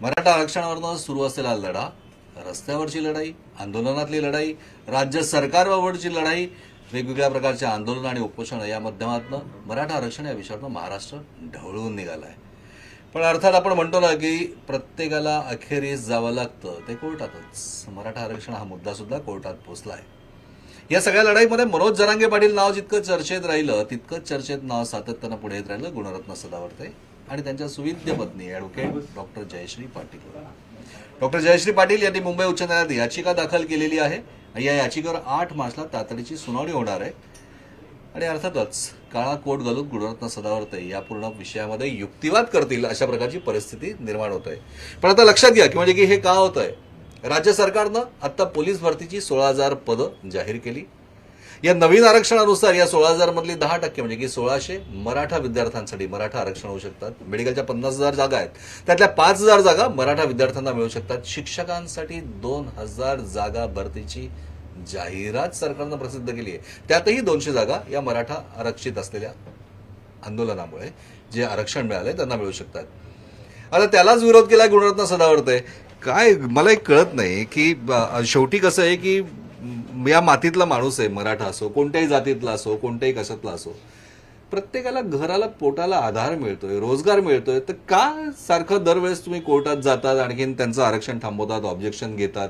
मराठा आरक्षणावरनं सुरू असलेला लढा, रस्त्यावरची लढाई, आंदोलनातली लढाई, राज्य सरकारबाबतची लढाई, वेगवेगळ्या प्रकारच्या आंदोलन आणि उपोषण या माध्यमातून मराठा आरक्षण या विषयावर महाराष्ट्र ढवळून निघालाय। पण अर्थात आपण म्हणतो ना की प्रत्येकाला अखेरीस जावं लागतं ते कोर्टातच। मराठा आरक्षण हा मुद्दा सुद्धा कोर्टात पोहोचलाय। या सगळ्या लढाईमध्ये मनोज जरांगे पाटील नाव जितकं चर्चेत राहिलं तितकंच चर्चेत नाव सातत्यानं पुढे येत राहिलं गुणरत्न सदावर्ते आणि त्यांच्या सुविद्य पत्नी advocate doctor Jayashree Patil. Doctor Jayashree Patil यांनी मुंबई उच्च न्यायालयात याचिका दाखल केलेली आहे। या याचिकेवर 8 मार्चला तातडीची सुनावणी होणार आहे आणि अर्थातच काळा कोट घालून गुणरत्न सदावर्ते या पूर्ण विषयामध्ये युक्तिवाद करतील अशा प्रकारची परिस्थिती निर्माण होत आहे। पण आता लक्षात घ्या की म्हणजे की हे का होत आहे। राज्य सरकारनं आता पोलीस भरतीची 16,000 पदं जाहीर केली। या नवीन आरक्षणानुसार या 16,000 मधली 10% म्हणजे की 1600 मराठा विद्यार्थ्यांसाठी मराठा आरक्षण होऊ शकतात। मेडिकलच्या 50,000 जागा आहेत, त्यातल्या 5,000 जागा मराठा विद्यार्थ्यांना मिळू शकतात। शिक्षकांसाठी 2,000 जागा भरतीची जाहिरात सरकारनं प्रसिद्ध केली आहे, त्यातही 200 जागा या मराठा आरक्षित असलेल्या आंदोलनामुळे जे आरक्षण मिळाले त्यांना मिळू शकतात। आता त्यालाच विरोध केला गुणरत्न सदावर्ते। काय मला एक कळत नाही की शेवटी कसं आहे की या मातीतला माणूस आहे, मराठा असो, कोणत्याही जातीतला असो, कोणत्याही कशातला असो, प्रत्येकाला घराला पोटाला आधार मिळतोय, रोजगार मिळतोय, तर का सारखं दरवेळेस तुम्ही कोर्टात जातात, आणखीन त्यांचं आरक्षण थांबवतात, ऑब्जेक्शन घेतात?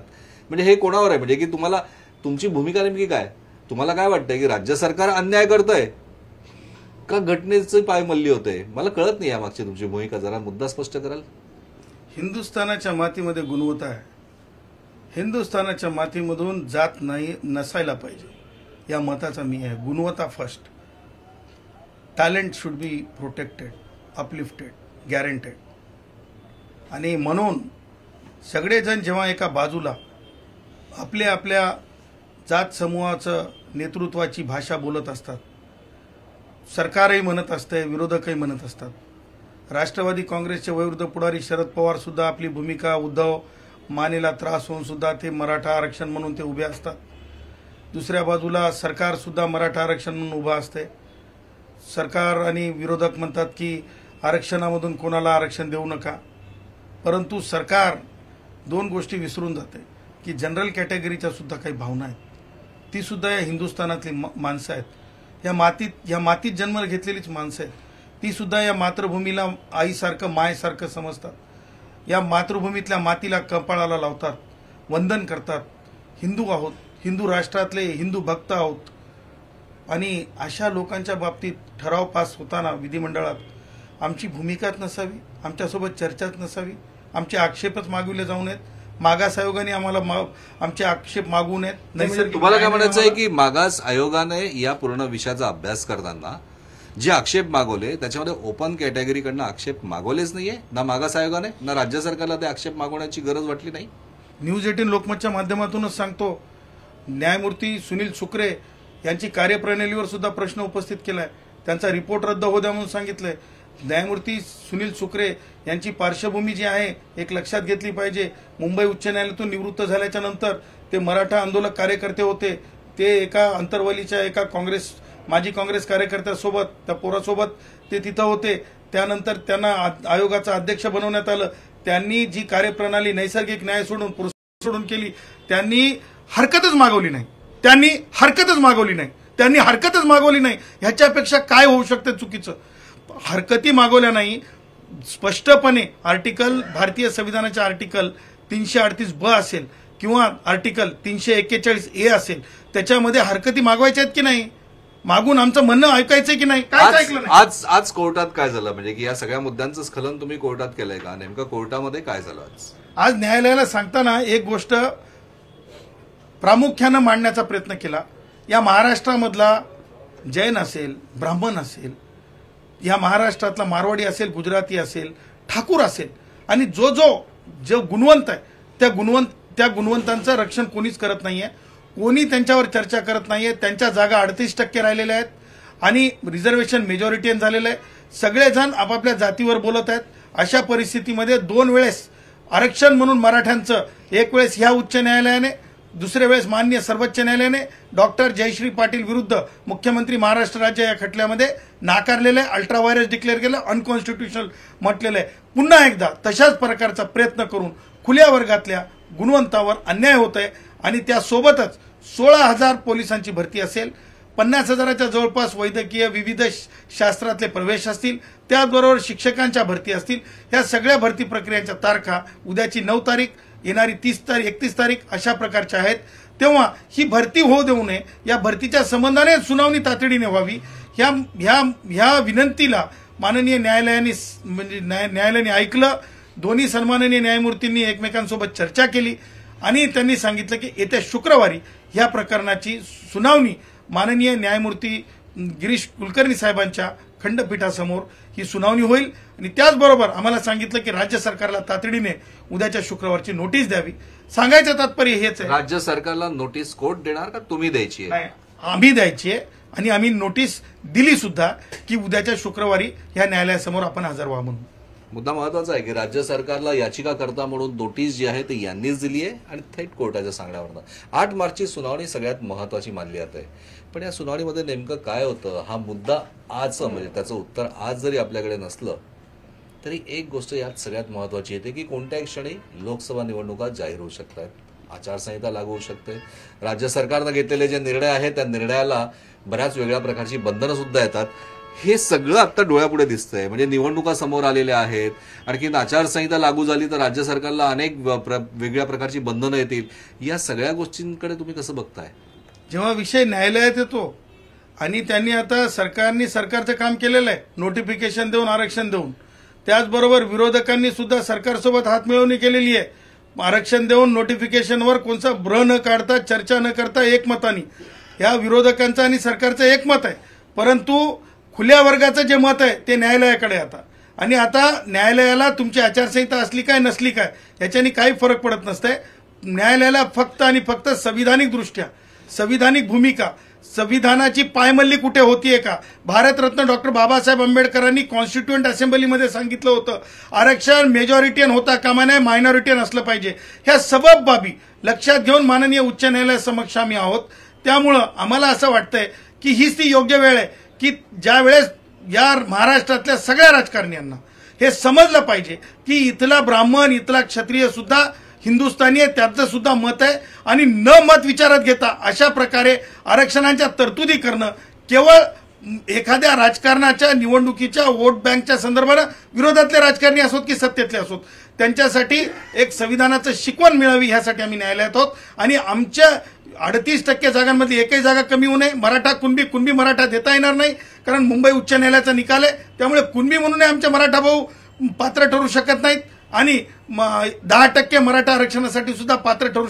म्हणजे हे कोणावर आहे? म्हणजे की तुम्हाला तुमची भूमिका नेमकी काय? तुम्हाला काय वाटतंय की राज्य सरकार अन्याय करतंय का घटनेचे पायमल्ली होते? मला कळत नाही यामागची तुमची भूमिका, जरा मुद्दा स्पष्ट कराल? हिंदुस्थानाच्या मातीमध्ये गुणवत्ता आहे। हिंदुस्थानाच्या मातीमधून जात नाही नसायला पाहिजे या मताचा मी आहे। गुणवत्ता first, talent should be protected, uplifted, guaranteed. आणि म्हणून सगळेजण जेव्हा एका बाजूला आपल्या आपल्या जात समूहाचं नेतृत्वाची भाषा बोलत असतात, सरकारही म्हणत असते, विरोधकही म्हणत असतात। राष्ट्रवादी काँग्रेसचे वयोवृद्ध पुढारी शरद पवार सुद्धा आपली भूमिका उद्धव मानेला त्रास होऊन सुद्धा ते मराठा आरक्षण म्हणून ते उभे असतात। दुसऱ्या बाजूला सरकार सुद्धा मराठा आरक्षण म्हणून उभा असते। सरकार आणि विरोधक म्हणतात की आरक्षणामधून कोणाला आरक्षण देऊ नका, परंतु सरकार दोन गोष्टी विसरून जाते की जनरल कॅटेगरीच्या सुद्धा काही भावना आहेत, ती सुद्धा या हिंदुस्थानातली माणसं आहेत। या मातीत जन्म घेतलेलीच माणसं आहेत, ती सुद्धा या मातृभूमीला आईसारखं मायसारखं समजतात। या मातृभूमीतल्या मातीला कपाळाला लावतात, वंदन करतात। हिंदू आहोत, हिंदू राष्ट्रातले हिंदू भक्त आहोत। आणि अशा लोकांच्या बाबतीत ठराव पास होताना विधिमंडळात आमची भूमिकाच नसावी, आमच्यासोबत चर्चाच नसावी, आमचे आक्षेपच मागविले जाऊ नयेत, मागास आयोगाने आम्हाला आमचे आक्षेप मागवू नयेत। नैसर्गिक तुम्हाला काय म्हणायचं आहे की मागास आयोगाने या पूर्ण विषयाचा अभ्यास करताना जे आक्षेप मागवले त्याच्यामध्ये ओपन कॅटेगरीकडनं आक्षेप मागवलेच नाहीये, ना मागास आयोगाने ना राज्य सरकारला ते आक्षेप मागवण्याची गरज वाटली नाही? न्यूज 18 लोकमतच्या माध्यमातूनच सांगतो, न्यायमूर्ती सुनील शुक्रे यांची कार्यप्रणालीवर सुद्धा प्रश्न उपस्थित केलाय, त्यांचा रिपोर्ट रद्द होऊ द्या म्हणून सांगितलंय। न्यायमूर्ती सुनील शुक्रे यांची पार्श्वभूमी जी आहे एक लक्षात घेतली पाहिजे। मुंबई उच्च न्यायालयातून निवृत्त झाल्याच्या नंतर ते मराठा आंदोलक कार्यकर्ते होते, ते एका अंतरवलीच्या एका माजी काँग्रेस कार्यकर्त्यासोबत, त्या पोरासोबत ते तिथं होते। त्यानंतर त्यांना आयोगाचा अध्यक्ष बनवण्यात आलं। त्यांनी जी कार्यप्रणाली नैसर्गिक न्याय सोडून केली, त्यांनी हरकतच मागवली नाही। ह्याच्यापेक्षा काय होऊ शकतं चुकीचं? हरकती मागवल्या नाही, स्पष्टपणे आर्टिकल, भारतीय संविधानाच्या आर्टिकल 338 ब असेल किंवा आर्टिकल 341 ए असेल, त्याच्यामध्ये हरकती मागवायच्या आहेत की नाही, मागून आमचं म्हणणं ऐकायचंय की नाही, काय ऐकलं नाही? आज कोर्टात काय झालं? म्हणजे की या सगळ्या मुद्द्यांचं स्खलन तुम्ही कोर्टात केलंय का? नेमकं कोर्टामध्ये काय झालं आज न्यायालयाला सांगताना एक गोष्ट प्रामुख्यानं मांडण्याचा प्रयत्न केला। या महाराष्ट्रामधला जैन असेल, ब्राह्मण असेल, या महाराष्ट्रातला मारवाडी असेल, गुजराती असेल, ठाकूर असेल, आणि जो गुणवंत आहे त्या गुणवंतांचं रक्षण कोणीच करत नाहीये, कोणी त्यांच्यावर चर्चा करत नाहीये। त्यांच्या जागा 38% राहिलेल्या आहेत आणि रिझर्वेशन मेजॉरिटी झालेलं आहे। सगळेजण आपापल्या जातीवर बोलत आहेत। अशा परिस्थितीमध्ये 2 वेळेस आरक्षण म्हणून मराठ्यांचं, एक वेळेस ह्या उच्च न्यायालयाने दुसऱ्या वेळेस माननीय सर्वोच्च न्यायालयाने डॉक्टर जयश्री पाटील विरुद्ध मुख्यमंत्री महाराष्ट्र राज्य या खटल्यामध्ये नाकारलेलं आहे, अल्ट्रा व्हायरस डिक्लेअर केलं, अनकॉन्स्टिट्युशनल म्हटलेलं आहे. पुन्हा एकदा तशाच प्रकारचा प्रयत्न करून खुल्या वर्गातल्या गुणवंतावर अन्याय होत आहे आणि त्यासोबतच 16,000 पोलिसांची भरती असेल, 50,000च्या जवळपास वैद्यकीय विविध शास्त्रातले प्रवेश असतील, त्याचबरोबर शिक्षकांच्या भरती असतील. ह्या सगळ्या भरती प्रक्रियांच्या तारखा उद्याची 9 तारीख, येणारी 30 तारीख, 31 तारीख अशा प्रकारच्या आहेत. तेव्हा ही भरती होऊ देऊ नये, या भरतीच्या संबंधाने सुनावणी तातडीने व्हावी. ह्या विनंतीला माननीय न्यायालयाने म्हणजे न्यायालयाने ऐकलं. दोन्ही सन्माननीय न्यायमूर्तींनी एकमेकांसोबत चर्चा केली आणि त्यांनी सांगितलं की येत्या शुक्रवारी ह्या प्रकरणाची सुनावणी माननीय न्यायमूर्ती गिरीश कुलकर्णी साहेबांच्या खंडपीठासमोर ही सुनावणी होईल. आणि त्याचबरोबर आम्हाला सांगितलं की राज्य सरकारला तातडीने उद्याच्या शुक्रवारची नोटीस द्यावी. सांगायचं तात्पर्य हेच आहे. राज्य सरकारला नोटीस कोर्ट देणार का तुम्ही द्यायची आहे? नाही, आम्ही द्यायची आहे आणि आम्ही नोटीस दिली सुद्धा की उद्याच्या शुक्रवारी ह्या न्यायालयासमोर आपण हजर व्हा म्हणून. मुद्दा महत्वाचा आहे की राज्य सरकारला याचिकाकर्ता म्हणून नोटीस जी आहे ती यांनीच दिली आहे आणि थेट कोर्टाच्या सांगण्यावरनं 8 मार्चची सुनावणी सगळ्यात महत्वाची मानली जाते. पण या सुनावणीमध्ये नेमकं काय होतं हा मुद्दा आज म्हणजे त्याचं उत्तर आज जरी आपल्याकडे नसलं तरी एक गोष्ट यात सगळ्यात महत्वाची येते की कोणत्याही क्षणी लोकसभा निवडणुका जाहीर होऊ शकतात, आचारसंहिता लागू होऊ शकते. राज्य सरकारनं घेतलेले जे निर्णय आहेत त्या निर्णयाला बऱ्याच वेगळ्या प्रकारची बंधनं सुद्धा येतात. हे सगळं आता डोळ्यापुढे दिसतंय. म्हणजे निवडणुका समोर आलेल्या आहेत, आणखी आचारसंहिता लागू झाली तर राज्य सरकारला अनेक वेगळ्या प्रकारची बंधनं येतील. या सगळ्या गोष्टींकडे तुम्ही कसं बघताय? जेव्हा विषय न्यायालयात येतो आणि त्यांनी आता सरकारचं काम केलेलं आहे, नोटिफिकेशन देऊन आरक्षण देऊन, त्याचबरोबर विरोधकांनी सुद्धा सरकारसोबत हातमिळवणी केलेली आहे. आरक्षण देऊन नोटिफिकेशनवर कोणता भ्र न काढता, चर्चा न करता एकमताने या विरोधकांचं आणि सरकारचं एकमत आहे. परंतु खुल्या वर्गाचं जे मत आहे ते न्यायालयाकडे आता आणि आता न्यायालयाला तुमची आचारसंहिता असली काय नसली काय याच्याने काही फरक पडत नसतंय. न्यायालयाला फक्त आणि फक्त संविधानिक दृष्ट्या, संविधानिक भूमिका, संविधानाची पायमल्ली कुठे होतीये का? भारतरत्न डॉक्टर बाबासाहेब आंबेडकरांनी कॉन्स्टिट्युएंट असेंब्लीमध्ये सांगितलं होतं आरक्षण मेजॉरिटीयन होता कामा नये, मायनॉरिटीयन असलं पाहिजे. ह्या सबब बाबी लक्षात घेऊन माननीय उच्च न्यायालयासमक्ष आम्ही आहोत. त्यामुळं आम्हाला असं वाटतंय की हीच ती योग्य वेळ आहे की ज्या वेळेस या महाराष्ट्रातल्या सगळ्या राजकारण्यांना हे समजलं पाहिजे की इथला ब्राह्मण, इथला क्षत्रिय सुद्धा हिंदुस्थानी आहे, त्याचं सुद्धा मत आहे आणि न मत विचारात घेता अशा प्रकारे आरक्षणाच्या तरतुदी करणं केवळ एखाद्या राजकारणाच्या निवडणुकीच्या वोट बँकच्या संदर्भानं विरोधातले राजकारणी असोत की सत्तेतले असोत त्यांच्यासाठी एक संविधानाचं शिकवण मिळावी ह्यासाठी आम्ही न्यायालयात आहोत. आणि आमच्या 38% जागांमधली एकही जागा कमी होऊ नये. मराठा कुणबी मराठा देता येणार नाही कारण मुंबई उच्च न्यायालयाचा निकाल आहे. त्यामुळे कुणबी म्हणून आमचे मराठा भाऊ पात्र ठरू शकत नाहीत आणि 10% मराठा आरक्षणासाठी सुद्धा पात्र ठरू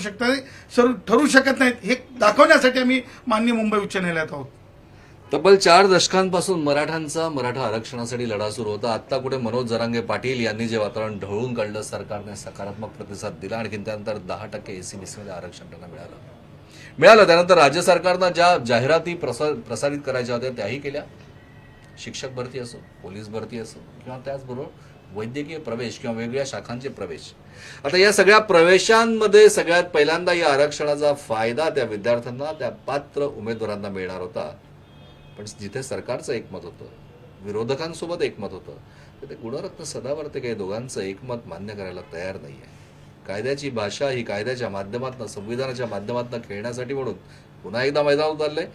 शकत नाहीत. हे दाखवण्यासाठी आम्ही माननीय मुंबई उच्च न्यायालयात आहोत. तब्बल 4 दशकांपासून मराठा आरक्षणासाठी लढा सुरू होता. आता कुठे मनोज जरांगे पाटील यांनी जे वातावरण ढवळून काढलं, सरकारने सकारात्मक प्रतिसाद दिला, आणखी त्यानंतर 10% एसीबीसीमध्ये आरक्षण त्यांना मिळालं. त्यानंतर राज्य सरकारनं ज्या जाहिराती प्रसारित करायच्या होत्या त्याही केल्या. शिक्षक भरती असो, पोलीस भरती असो किंवा त्याचबरोबर वैद्यकीय प्रवेश किंवा वेगवेगळ्या शाखांचे प्रवेश. आता या सगळ्या प्रवेशांमध्ये सगळ्यात पहिल्यांदा या आरक्षणाचा फायदा त्या विद्यार्थ्यांना, त्या पात्र उमेदवारांना मिळणार होता. पण जिथे सरकारचं एकमत होतं, विरोधकांसोबत एकमत होतं, तिथे गुणरत्न सदावर्ते काही दोघांचं एकमत मान्य करायला तयार नाहीये. कायद्याची भाषा ही कायद्याच्या माध्यमातून, संविधानाच्या माध्यमातून खेळण्यासाठी म्हणून पुन्हा एकदा मैदानात उतरलंय.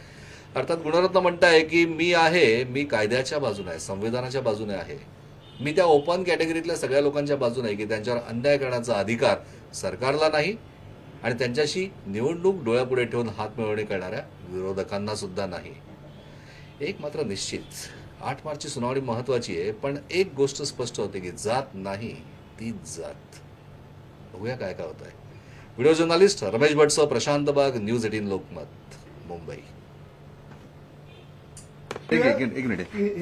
अर्थात गुणरत्न म्हणताय की मी कायद्याच्या बाजूने आहे, संविधानाच्या बाजूने आहे. मी त्या ओपन कॅटेगरीतल्या सगळ्या लोकांच्या बाजूने आहे की त्यांच्यावर अन्याय करण्याचा अधिकार सरकारला नाही आणि त्यांच्याशी निवडणूक डोळ्यापुढे ठेवून हातमिळवणी करणाऱ्या विरोधकांना सुद्धा नाही. एक मात्र निश्चित, 8 मार्चची सुनावणी महत्वाची आहे, पण एक गोष्ट स्पष्ट होते की जात नाही ती जात. बघूया काय काय होत आहे. व्हिडिओ जर्नलिस्ट रमेश भटसह प्रशांत बाग, न्यूज 18 लोकमत, मुंबई. एक मिनिट